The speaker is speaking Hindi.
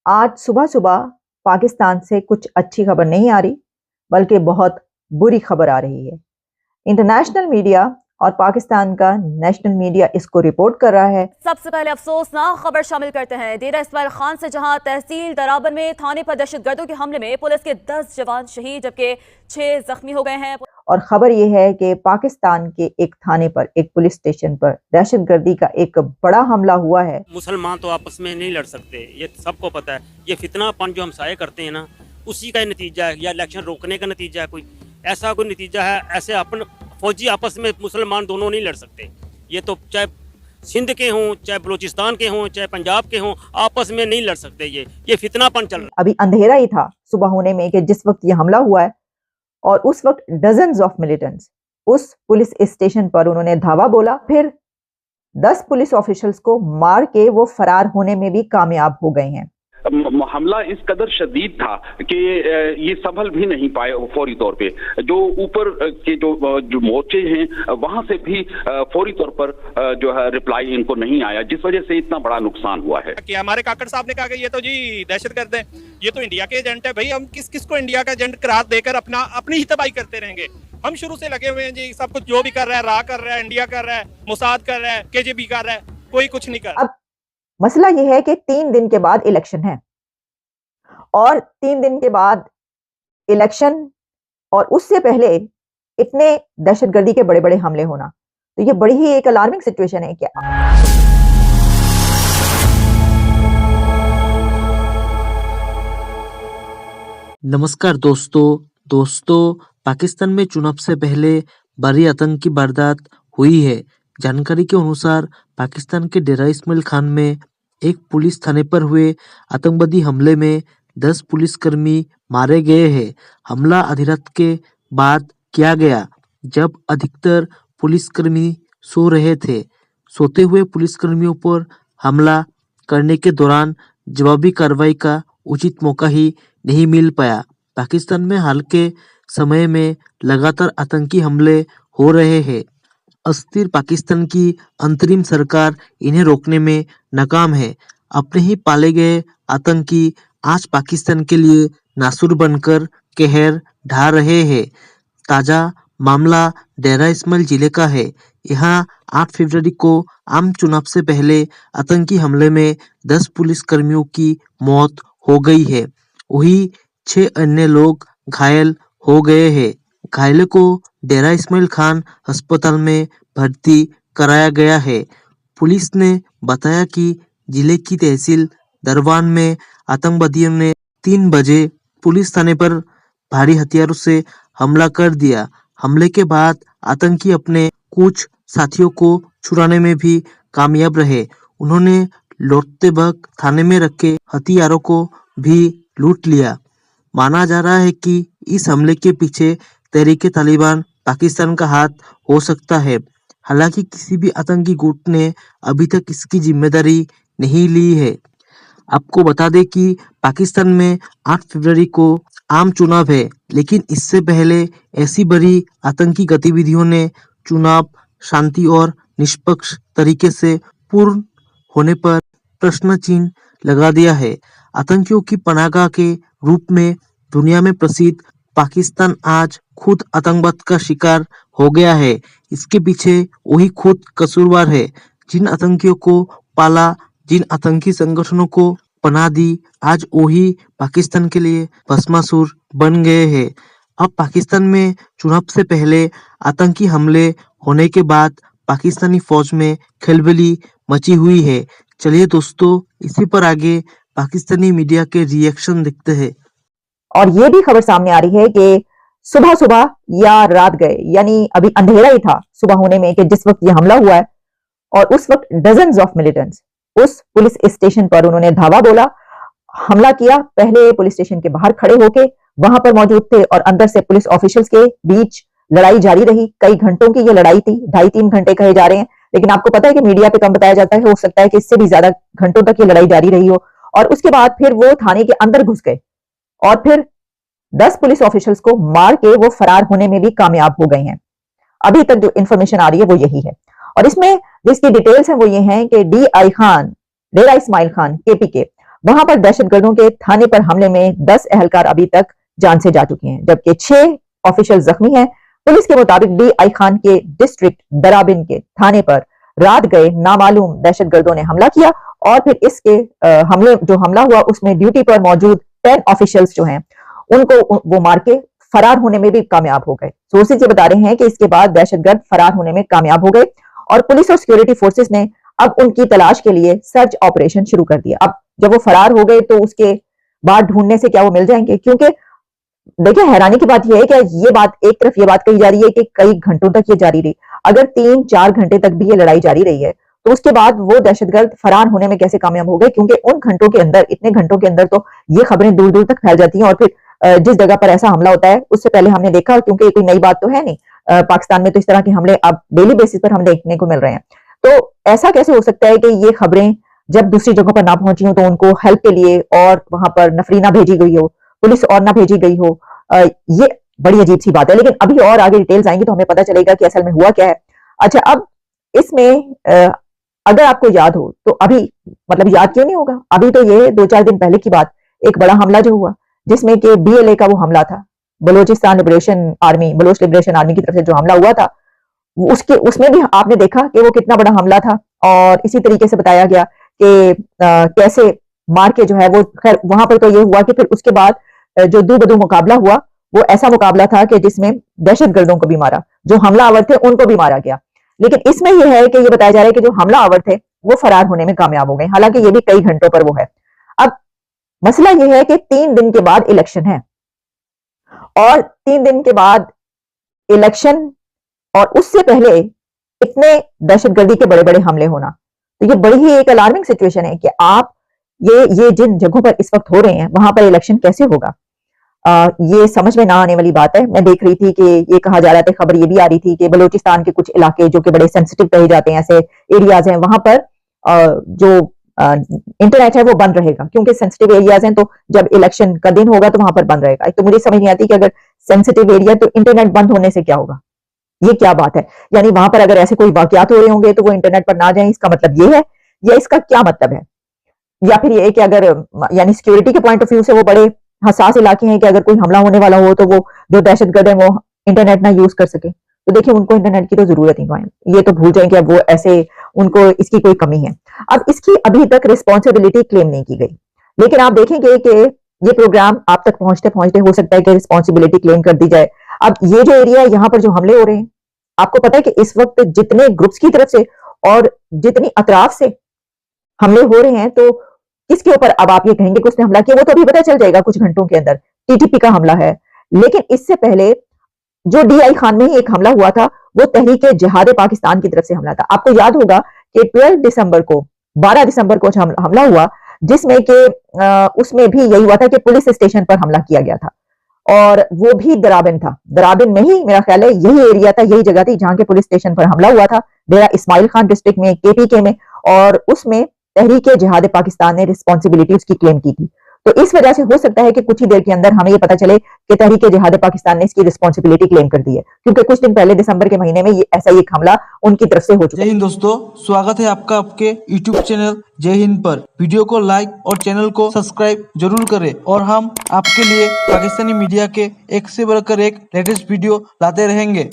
आज सुबह सुबह पाकिस्तान से कुछ अच्छी खबर नहीं आ रही, बल्कि बहुत बुरी खबर आ रही है। इंटरनेशनल मीडिया और पाकिस्तान का नेशनल मीडिया इसको रिपोर्ट कर रहा है। सबसे पहले अफसोसनाक खबर शामिल करते हैं डेरा इस्माइल खान से, जहां तहसील दराबन में थाने पर दहशतगर्दों के हमले में पुलिस के 10 जवान शहीद जबकि 6 जख्मी हो गए हैं। और खबर यह है कि पाकिस्तान के एक थाने पर, एक पुलिस स्टेशन पर दहशतगर्दी का एक बड़ा हमला हुआ है। मुसलमान तो आपस में नहीं लड़ सकते, ये सबको पता है। ये फितनापन जो हम साये करते हैं ना, उसी का नतीजा है, या इलेक्शन रोकने का नतीजा है, कोई ऐसा कोई नतीजा है। ऐसे अपन फौजी आपस में मुसलमान दोनों नहीं लड़ सकते। ये तो चाहे सिंध के हों, चाहे बलूचिस्तान के हों, चाहे पंजाब के हों, आपस में नहीं लड़ सकते। ये फितनापन चल रहा है। अभी अंधेरा ही था सुबह होने में कि जिस वक्त ये हमला हुआ है, और उस वक्त डजन्स ऑफ मिलिटेंट्स उस पुलिस स्टेशन पर उन्होंने धावा बोला। फिर 10 पुलिस ऑफिशियल्स को मार के वो फरार होने में भी कामयाब हो गए हैं। हमला इस कदर शदीद था कि ये संभल भी नहीं पाए फौरी तौर पे। जो ऊपर के जो मोर्चे हैं वहां से भी फौरी तौर पर जो है रिप्लाई इनको नहीं आया, जिस वजह से इतना बड़ा नुकसान हुआ है। कि हमारे काकड़ साहब ने कहा कि ये तो जी दहशतगर्द है, ये तो इंडिया के एजेंट है। भाई हम किस किस को इंडिया का एजेंट करार देकर अपनी ही तबाही करते रहेंगे? हम शुरू से लगे हुए हैं जी, सब कुछ जो भी कर रहा है, रा कर रहा है, इंडिया कर रहा है, मोसाद कर रहा है, केजीबी कर रहा है, कोई कुछ नहीं कर रहा। अब मसला यह है कि 3 दिन के बाद इलेक्शन है, और 3 दिन के बाद इलेक्शन और उससे पहले इतने दहशतगर्दी के बड़े बड़े हमले होना, तो ये बड़ी ही एक अलार्मिंग सिचुएशन है। क्या नमस्कार दोस्तों, पाकिस्तान में चुनाव से पहले बड़ी आतंकी वारदात हुई है। जानकारी के अनुसार पाकिस्तान के डेरा इस्माइल खान में एक पुलिस थाने पर हुए आतंकवादी हमले में 10 पुलिसकर्मी मारे गए हैं। हमला आधी रात के बाद किया गया, जब अधिकतर पुलिसकर्मी सो रहे थे। सोते हुए पुलिसकर्मियों पर हमला करने के दौरान जवाबी कार्रवाई का उचित मौका ही नहीं मिल पाया। पाकिस्तान में हाल के समय में लगातार आतंकी हमले हो रहे हैं। अस्थिर पाकिस्तान की अंतरिम सरकार इन्हें रोकने में नाकाम है। अपने ही पाले गए आतंकी आज पाकिस्तान के लिए नासुर बनकर कहर ढा रहे हैं। ताजा मामला डेरा इस्माइल जिले का है। यहाँ 8 फरवरी को आम चुनाव से पहले आतंकी हमले में 10 पुलिसकर्मियों की मौत हो गई है। वही 6 अन्य लोग घायल हो गए हैं। घायलों को डेरा इस्माइल खान अस्पताल में भर्ती कराया गया है। पुलिस ने बताया कि जिले की तहसील दरवान में आतंकवादियों ने 3 बजे पुलिस थाने पर भारी हथियारों से हमला कर दिया। हमले के बाद आतंकी अपने कुछ साथियों को छुड़ाने में भी कामयाब रहे। उन्होंने लौटते वक्त थाने में रखे हथियारों को भी लूट लिया। माना जा रहा है कि इस हमले के पीछे तहरीके तालिबान पाकिस्तान का हाथ हो सकता है। हालांकि किसी भी आतंकी गुट ने अभी तक इसकी जिम्मेदारी नहीं ली है। आपको बता दें कि पाकिस्तान में 8 फरवरी को आम चुनाव है, लेकिन इससे पहले ऐसी बड़ी आतंकी गतिविधियों ने चुनाव शांति और निष्पक्ष तरीके से पूर्ण होने पर प्रश्न चिन्ह लगा दिया है। आतंकियों की पनाहगाह के रूप में दुनिया में प्रसिद्ध पाकिस्तान आज खुद आतंकवाद का शिकार हो गया है। इसके पीछे वही खुद कसूरवार है। जिन आतंकियों को पाला, जिन आतंकी संगठनों को पनाह दी, आज वही पाकिस्तान के लिए भस्मासुर बन गए हैं। अब पाकिस्तान में चुनाव से पहले आतंकी हमले होने के बाद पाकिस्तानी फौज में खलबली मची हुई है। चलिए दोस्तों, इसी पर आगे पाकिस्तानी मीडिया के रिएक्शन देखते हैं। और ये भी खबर सामने आ रही है कि सुबह सुबह या रात गए, यानी अभी अंधेरा ही था सुबह होने में कि जिस वक्त ये हमला हुआ है, और उस वक्त डजन्स ऑफ मिलिटेंट्स उस पुलिस स्टेशन पर उन्होंने धावा बोला, हमला किया। पहले पुलिस स्टेशन के बाहर खड़े होके वहां पर मौजूद थे, और अंदर से पुलिस ऑफिशियल्स के बीच लड़ाई जारी रही। कई घंटों की ये लड़ाई थी, 2.5-3 घंटे कहे जा रहे हैं, लेकिन आपको पता है कि मीडिया पे कम बताया जाता है। हो सकता है कि इससे भी ज्यादा घंटों तक ये लड़ाई जारी रही हो। और उसके बाद फिर वो थाने के अंदर घुस गए, और फिर 10 पुलिस ऑफिशियल्स को मार के वो फरार होने में भी कामयाब हो गए हैं। अभी तक जो इंफॉर्मेशन आ रही है वो यही है। और इसमें जिसकी डिटेल्स है वो ये हैं कि DI खान, डेरा इस्माइल खान KPK, वहां पर दहशतगर्दों के थाने पर हमले में 10 अहलकार अभी तक जान से जा चुके हैं, जबकि 6 ऑफिशियल जख्मी हैं। पुलिस के मुताबिक DI खान के डिस्ट्रिक्ट दराबिन के थाने पर रात गए नामालूम दहशतगर्दों ने हमला किया और फिर इसके हमला हुआ उसमें ड्यूटी पर मौजूद 10 ऑफिशियल्स जो हैं उनको वो मार के फरार होने में भी कामयाब हो गए। सोर्सेज ये बता रहे हैं कि इसके बाद दहशतगर्द फरार होने में कामयाब हो गए और पुलिस और सिक्योरिटी फोर्सेस ने अब उनकी तलाश के लिए सर्च ऑपरेशन शुरू कर दिया। अब जब वो फरार हो गए तो उसके बाद ढूंढने से क्या वो मिल जाएंगे? क्योंकि देखिए हैरानी की बात यह है कि ये बात एक तरफ ये बात कही जा रही है कि कई घंटों तक ये जारी रही, अगर 3-4 घंटे तक भी ये लड़ाई जारी रही है तो उसके बाद वो दहशतगर्द फरार होने में कैसे कामयाब हो गए? क्योंकि उन घंटों के अंदर, इतने घंटों के अंदर तो ये खबरें दूर दूर तक फैल जाती हैं और फिर जिस जगह पर ऐसा हमला होता है उससे पहले हमने देखा, क्योंकि ये कोई नई बात तो है नहीं, पाकिस्तान में तो इस तरह के हमले अब डेली बेसिस पर हम देखने को मिल रहे हैं। तो ऐसा कैसे हो सकता है कि ये खबरें जब दूसरी जगहों पर ना पहुंची हो तो उनको हेल्प के लिए और वहां पर नफरी ना भेजी गई हो, पुलिस और ना भेजी गई हो? ये बड़ी अजीब सी बात है, लेकिन अभी और आगे डिटेल्स आएंगी तो हमें पता चलेगा कि असल में हुआ क्या है। अच्छा, अब इसमें अगर आपको याद हो तो अभी, मतलब याद क्यों नहीं होगा, अभी तो ये 2-4 दिन पहले की बात, एक बड़ा हमला जो हुआ जिसमें कि BLA का वो हमला था, बलोच लिबरेशन आर्मी की तरफ से जो हमला हुआ था, उसमें भी आपने देखा कि वो कितना बड़ा हमला था और इसी तरीके से बताया गया कि कैसे मार के जो है वो, खैर वहां पर तो ये हुआ कि फिर उसके बाद जो दो बदू मुकाबला हुआ वो ऐसा मुकाबला था कि जिसमें दहशतगर्दों को भी मारा, जो हमलावर थे उनको भी मारा गया। लेकिन इसमें यह है कि ये बताया जा रहा है कि जो हमलावर थे वो फरार होने में कामयाब हो गए, हालांकि ये भी कई घंटों पर वो है। अब मसला यह है कि 3 दिन के बाद इलेक्शन है और 3 दिन के बाद इलेक्शन और उससे पहले इतने दहशतगर्दी के बड़े बड़े हमले होना, तो ये बड़ी ही एक अलार्मिंग सिचुएशन है कि आप ये जिन जगहों पर इस वक्त हो रहे हैं वहां पर इलेक्शन कैसे होगा, ये समझ में ना आने वाली बात है। मैं देख रही थी कि ये कहा जा रहा था, खबर ये भी आ रही थी कि बलूचिस्तान के कुछ इलाके जो कि बड़े सेंसिटिव कहे जाते हैं, ऐसे एरियाज हैं, वहां पर जो इंटरनेट है वो बंद रहेगा, क्योंकि सेंसिटिव एरियाज हैं, तो जब इलेक्शन का दिन होगा तो वहां पर बंद रहेगा। तो मुझे समझ नहीं आती कि अगर सेंसिटिव एरिया तो इंटरनेट बंद होने से क्या होगा, ये क्या बात है? यानी वहां पर अगर ऐसे कोई वाकयात हो रहे होंगे तो वो इंटरनेट पर ना जाए, इसका मतलब ये है, या इसका क्या मतलब है? या फिर ये कि अगर यानी सिक्योरिटी के पॉइंट ऑफ व्यू से वो बड़े हसास इलाके हैं कि अगर कोई हमला होने वाला हो तो वो जो दहशतगर्द है वो इंटरनेट ना यूज कर सके, तो देखिए उनको इंटरनेट की तो जरूरत ही नहीं है, ये तो भूल जाएं कि अब वो ऐसे, उनको इसकी कोई कमी है। अब इसकी अभी तक रिस्पॉन्सिबिलिटी क्लेम नहीं की गई, लेकिन आप देखेंगे कि ये प्रोग्राम आप तक पहुंचते पहुंचते हो सकता है कि रिस्पॉन्सिबिलिटी क्लेम कर दी जाए। अब ये जो एरिया है यहाँ पर जो हमले हो रहे हैं, आपको पता है कि इस वक्त जितने ग्रुप्स की तरफ से और जितनी अतराफ से हमले हो रहे हैं, तो किसके ऊपर अब आप ये कहेंगे कि उसने हमला किया, वो तो अभी पता चल जाएगा कुछ घंटों के अंदर, TTP का हमला है। लेकिन इससे पहले जो DI खान में ही एक हमला हुआ था वो तहरीक जिहाद पाकिस्तान की तरफ से हमला था। आपको याद होगा कि 12 दिसंबर को 12 दिसंबर को हमला हुआ, जिसमें कि उसमें भी यही हुआ था कि पुलिस स्टेशन पर हमला किया गया था और वो भी दराबिन था, दराबिन में ही मेरा ख्याल है यही एरिया था, यही जगह थी जहां के पुलिस स्टेशन पर हमला हुआ था, डेरा इस्माइल खान डिस्ट्रिक्ट में, KPK में, और उसमें तहरीक जिहाद पाकिस्तान ने रिस्पॉन्सिबिलिटी उसकी क्लेम की थी। तो इस वजह से हो सकता है कि कुछ ही देर के अंदर हमें ये पता चले कि तहरीक जिहाद पाकिस्तान ने इसकी रिस्पॉन्सिबिलिटी क्लेम कर दी है, क्योंकि कुछ दिन पहले दिसंबर के महीने में ये ऐसा ही एक हमला उनकी तरफ से हो चुका है। जय हिंद दोस्तों, स्वागत है आपका आपके YouTube चैनल जय हिंद पर। वीडियो को लाइक और चैनल को सब्सक्राइब जरूर करें और हम आपके लिए पाकिस्तानी मीडिया के एक से बढ़कर एक लेटेस्ट वीडियो लाते रहेंगे।